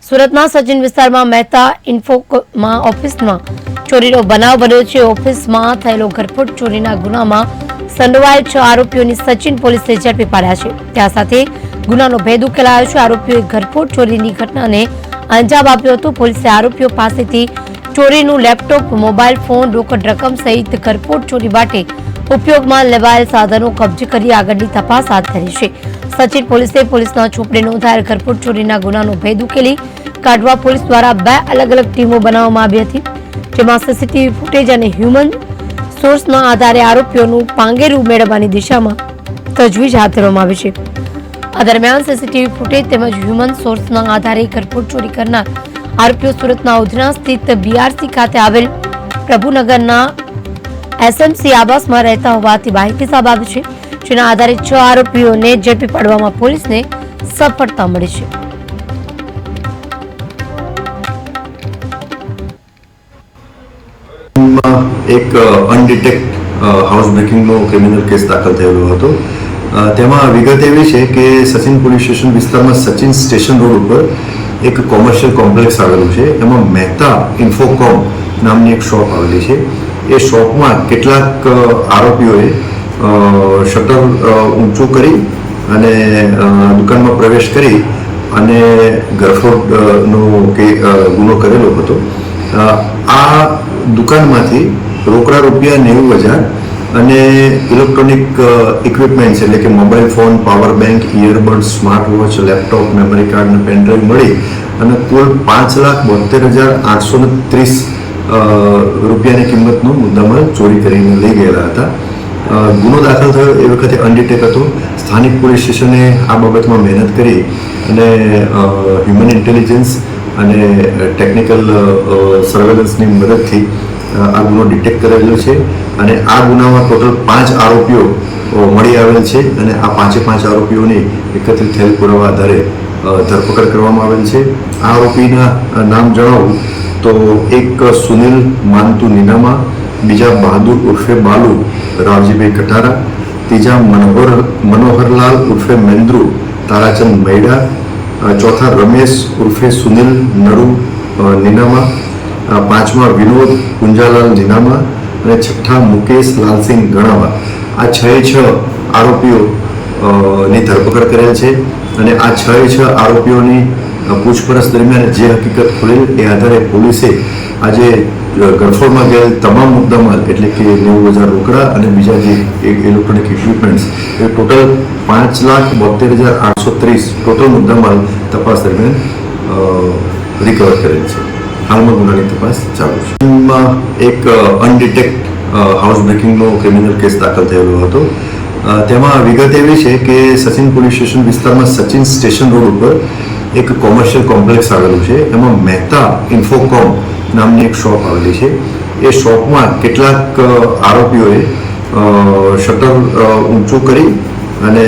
સુરતના સચિન વિસ્તારમાં મહેતા ઇન્ફોમાં ઓફિસમાં ચોરીનો બનાવ બન્યો છે। ઓફિસમાં થયેલો ઘરફોડ ચોરીના ગુનામાં સંડોવાયેલ 6 આરોપીઓની સચિન પોલીસે ઝડપી પાડ્યા છે। ત્યાં સાથે ગુનાનો ભેદ ઉકેલાયો છે। આરોપીઓએ ઘરફોડ ચોરીની ઘટનાને અંજામ આપ્યો હતો। પોલીસે આરોપીઓ પાસેથી ચોરીનું લેપટોપ, મોબાઈલ ફોન, રોકડ રકમ સહિત ઘરફોડ ચોરી માટે ઉપયોગમાં લેવાયેલ સાધનો કબજે કરી આગળની તપાસ હાથ ધરી છે। સચિન પોલીસના ચોપડે નોંધાયેલ ઘરફોડ ચોરીના ગુનાનો ભેદ ઉકેલી કાઢવા પોલીસ દ્વારા 2 અલગ અલગ ટીમો બનાવવામાં આવી હતી, જેમાં સીસીટીવી ફૂટેજ અને હ્યુમન સોર્સના આધારે આરોપીઓનું પાંગેરું મેળવવાની દિશામાં તજવીજ હાથ ધરવામાં આવી છે। આ દરમિયાન સીસીટીવી ફૂટેજ તેમજ હ્યુમન સોર્સના આધારે ઘરફોડ ચોરી કરનાર આરોપીઓ સુરતના ઉધના સ્થિત બીઆરસી ખાતે આવેલ પ્રભુનગરના એસએમસી આવાસમાં રહેતા હોવાથી માહિતી સામે આવી છે, જેના આધારે 6 આરોપીઓને ઝડપી પાડવામાં પોલીસને સફળતા મળી છે। એક અનડિટેક્ટ હાઉસ બ્રેકિંગનો ક્રિમિનલ કેસ દાખલ થયેલો હતો। તેમાં વિગત એવી છે કે સચિન પોલીસ સ્ટેશન વિસ્તારમાં સચિન સ્ટેશન રોડ ઉપર એક કોમર્શિયલ કોમ્પ્લેક્સ આવેલું છે। એમાં મહેતા ઇન્ફોકોમ નામની એક શોપ આવેલી છે। એ શોપમાં કેટલાક આરોપીઓએ શટર ઊંચું કરી અને દુકાનમાં પ્રવેશ કરી અને ઘરફોડનો ગુનો કરેલો હતો। આ દુકાનમાંથી રોકડા રૂપિયા 90,000 અને ઇલેક્ટ્રોનિક ઇક્વિપમેન્ટ્સ એટલે કે mobile phone, power bank, earbud, smart watch, laptop, memory card અને પેનડ્રાઈવ મળી અને કુલ 5,72,830 રૂપિયાની કિંમતનો મુદ્દામાલ ચોરી કરીને લઈ ગયેલા હતા। ગુનો દાખલ થયો એ વખતે અનડિટેક હતો। સ્થાનિક પોલીસ સ્ટેશને આ બાબતમાં મહેનત કરી અને હ્યુમન ઇન્ટેલિજન્સ અને ટેકનિકલ સર્વેલન્સની મદદથી આ ગુનો ડિટેક્ટ કરેલો છે અને આ ગુનામાં ટોટલ 5 આરોપીઓ મળી આવેલ છે અને આ 5 આરોપીઓની એકત્રિત થયેલ પુરાવા આધારે ધરપકડ કરવામાં આવેલ છે। આ આરોપીના નામ જણાવું તો એક સુનિલ માનતુ નીનામા, બીજા બહાદુર ઉર્ફે બાલુ રાવજીભાઈ કટારા, ત્રીજા મનોહરલાલ ઉર્ફે મેન્દ્રુ તારાચંદ મૈડા, ચોથા રમેશ ઉર્ફે સુનિલ નરુ નીનામા, પાંચમા વિનોદ પુંજાલાલ નીનામા અને છઠ્ઠા મુકેશ લાલસિંહ ગણાવા। આ 6 આરોપીઓ ની ધરપકડ કરેલ છે અને આ 6 આરોપીઓની પૂછપરછ દરમિયાન જે હકીકત ખુલેલ એ આધારે પોલીસે આજે ઘરફોડમાં ગયેલ તમામ મુદ્દામાલ એટલે કે 90,000 રોકડા અને બીજા જે ઇલેક્ટ્રોનિક ઇક્વિપમેન્ટ્સ એ ટોટલ 5,72,830 ટોટલ મુદ્દામાલ તપાસ દરમિયાન રિકવર કરેલ છે। હાલમાં ગુનાની તપાસ ચાલુ છે। એક અનડિટેક્ટ હાઉસ બ્રેકિંગનો ક્રિમિનલ કેસ દાખલ થયેલો હતો। તેમાં વિગત એવી છે કે સચિન પોલીસ સ્ટેશન વિસ્તારમાં સચિન સ્ટેશન રોડ ઉપર એક કોમર્શિયલ કોમ્પ્લેક્સ આવેલું છે। એમાં મહેતા ઇન્ફોકોમ નામની એક શોપ આવેલી છે। એ શોપમાં કેટલાક આરોપીઓએ શટર ઊંચું કરી અને